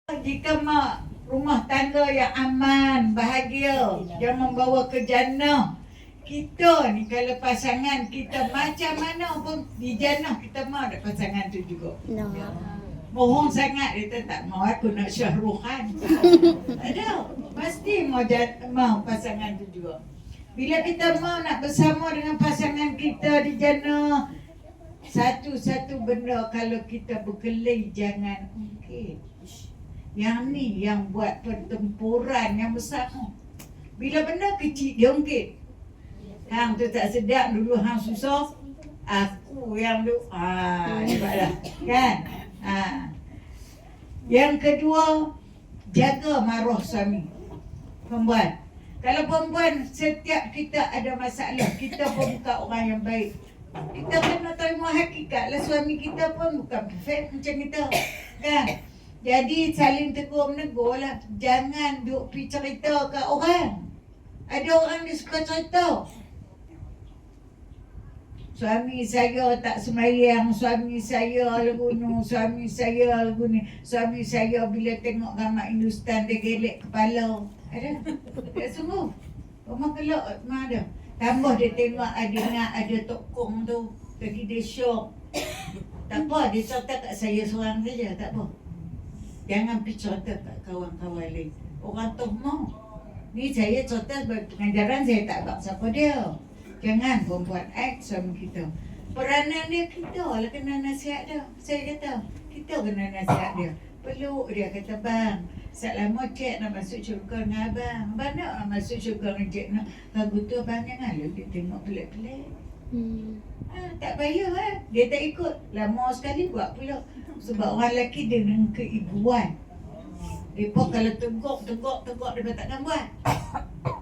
Jika mak rumah tangga yang aman, bahagia, jangan membawa ke jannah. Kita ni kalau pasangan kita macam mana pun di jannah, kita mau ada pasangan tu juga. No. Bohong sangat dia tak mau aku nak syahruhan. Ada, pasti mau pasangan tu juga. Bila kita mau nak bersama dengan pasangan kita di jannah, satu-satu benda kalau kita berkelahi jangan ungkit. Yang ni yang buat pertempuran yang besar. Bila benda kecil dia ungkit. Hang tu tak sedap dulu, hang susah. Aku yang tu nampaklah kan. Yang kedua, jaga maruah suami. Perempuan, kalau perempuan setiap kita ada masalah, kita pun bukan orang yang baik. Kita kena terima hakikat lah, suami kita pun bukan perfect macam kita kan. Jadi saling tegur menegur lah. Jangan duk pergi cerita kat orang. Ada orang dia suka cerita, suami saya tak sembahyang, suami saya lagu suami saya lagu ni, suami saya bila tengok gambar Hindustan dia gelek kepala. Ada? Tak sungguh. Rumah kelak memang ada. Tambah dia tengok ada tokong tu, lagi dia syok. Tak apa, dia cerita kat saya seorang saja, tak apa. Jangan pergi cerita kat kawan-kawan lain. Orang tu mau. Ni saya cerita sebagai pengajaran, saya tak bak siapa dia. Jangan perempuan act suami kita. Peranan dia kita lah kena nasihat dia. Saya kata, kita kena nasihat dia. Peluk dia, kata bang, sat lama cik nak masuk syurga dengan abang. Abang nak masuk syurga dengan cik nak. Lagu tu abang jangan lah dia tengok pelik-pelik. Tak payah lah. Dia tak ikut. Lama sekali buat pula. Sebab orang lelaki dia dengan keibuan. Dia pun kalau teguk dia takkan buat.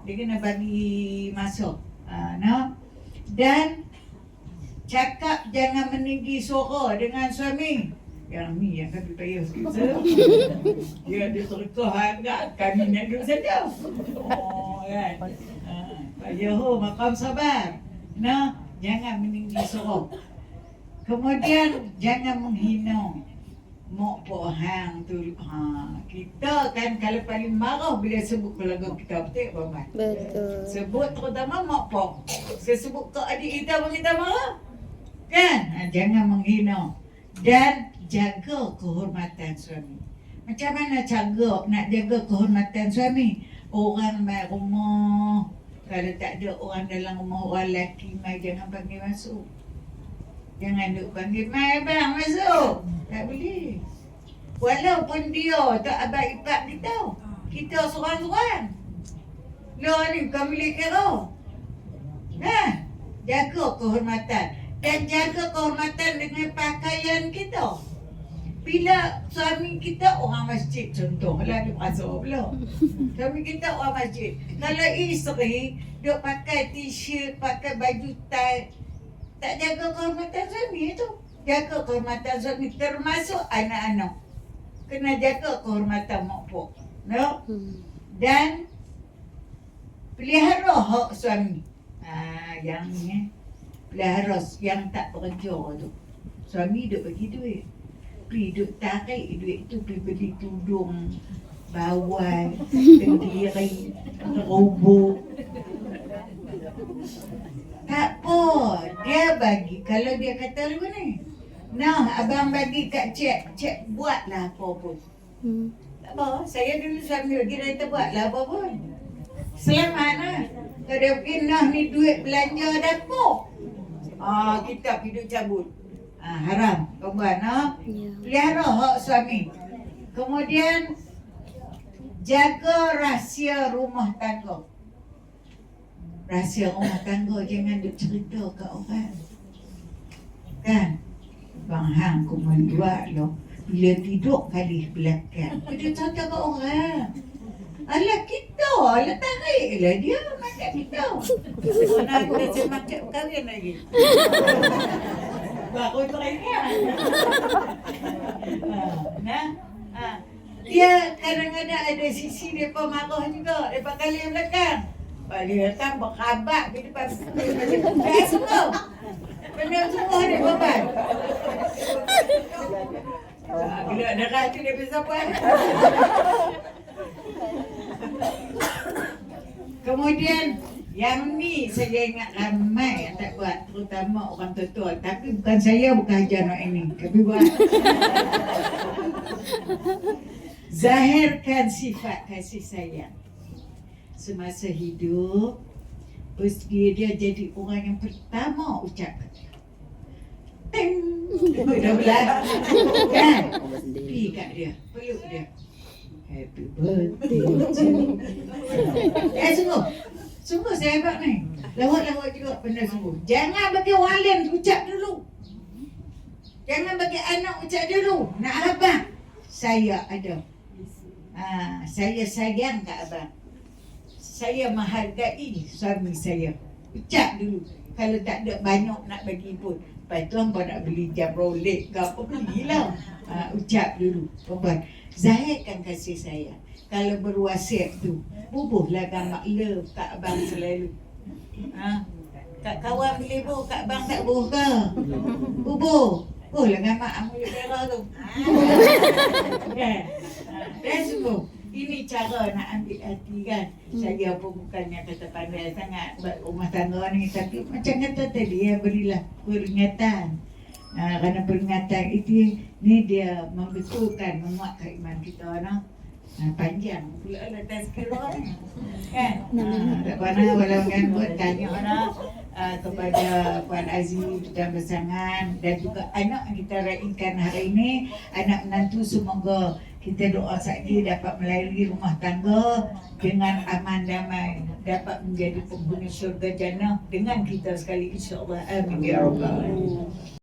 Dia kena bagi masa. No? Dan cakap jangan meninggi suara dengan suami. Yang ni yang kami payah sikit. Dia terkah agak kami nak duduk saja. Oh kan. Payah makam sabar. No? Jangan meninggi suara. Kemudian jangan menghina mak pak hang tu. Kita kan kalau paling marah bila sebut keluarga kita, betul Abang? Betul. Sebut terutama mak pak. Saya sebut ke adik kita pun kita marah. Kan? Jangan menghina. Dan jaga kehormatan suami. Macam mana cara nak jaga kehormatan suami? Orang mai rumah, kalau tak ada orang dalam rumah, orang lelaki mai jangan panggil masuk. Jangan duk panggil, mai abang masuk. Tak boleh. Walaupun dia tak abang ipar kita, kita seorang-seorang. Lo ni bukan milik kira. Jaga kehormatan. Dan jaga kehormatan dengan pakaian kita. Bila suami kita orang masjid, contohlah dia masuk pula. Suami kita orang masjid. Kalau isteri dia pakai t-shirt, pakai baju tie, tak jaga kehormatan suami tu. Jaga kehormatan suami, termasuk anak-anak. Kena jaga kehormatan mak pak. No? Dan pelihara hak suami. Yang ni pelihara yang tak bekerja tu. Suami duk bagi duit. Pergi duk tarik duit tu, pergi beli tudung, bawal, kendiri, robot. Tak apa, dia bagi. Kalau dia kata lagu ni, nah abang bagi kat cik buatlah apa pun. Tak apa, saya dulu suami bagi dia buatlah apa pun. Selamat lah. Kalau dia pergi nah ni duit belanja dapur, kita pergi duk cabut. Haram, perempuan. Pelihara hak suami. Kemudian jaga rahsia rumah tangga. Rahsia rumah tangga jangan duk cerita kat orang. Kan? Bang hang kuman dua lo. Bila tidur kali belakang, dia cerita kat orang. Alah kita, alah tarik lah dia makan kita. Nak kita semakin kahwin lagi. Baru teringat. Dia kadang-kadang ada sisi dia pun marah juga. Dia kali belakang. Dia datang berkhabat di depan semua. Benda semua dia beban. Bila darah tu dia bisa apa? Kemudian yang ni saya ingat ramai yang tak buat, terutama orang tua-tua. Tapi bukan saya, bukan Haji Anwar ini. Tapi buat. Zahirkan sifat kasih sayang. Semasa hidup, dia jadi orang yang pertama ucap. Ting! Dah belah. Kan? Pergi kat dia, peluk dia. Happy birthday to you. Sungguh saya hebat ni. Lawak-lawak juga pandai sungguh. Jangan bagi orang lain ucap dulu. Jangan bagi anak ucap dulu. Nak abang, saya ada. Saya sayang kat abang. Saya menghargai suami saya. Ucap dulu. Kalau tak ada banyak nak bagi pun. Lepas tu hampa nak beli jam Rolex ke apa, belilah. Ucap dulu. Perempuan, zahirkan kasih sayang. Kalau berwasiat tu, bubuhlah gambar love kat abang selalu. Kat kawan beli bu, kat abang tak bubuh ke? Bubuh. Bubuhlah gambar amulet merah tu. Kan? Dan sungguh, ini cara nak ambil hati kan. Saya pun bukannya kata pandai sangat buat rumah tangga ni. Tapi macam kata tadi, berilah peringatan. Kerana peringatan itu ni dia membetulkan, menguatkan iman kita. Panjang pula lah tazkirah ni. Kan? Tak pernah walau kan buat tanya kepada Puan Aziz dan pasangan dan juga anak kita raikan hari ini, anak menantu, semoga kita doa saja dapat melalui rumah tangga dengan aman damai, dapat menjadi penghuni syurga jannah dengan kita sekali, insya-Allah. Amin ya rabbal alamin.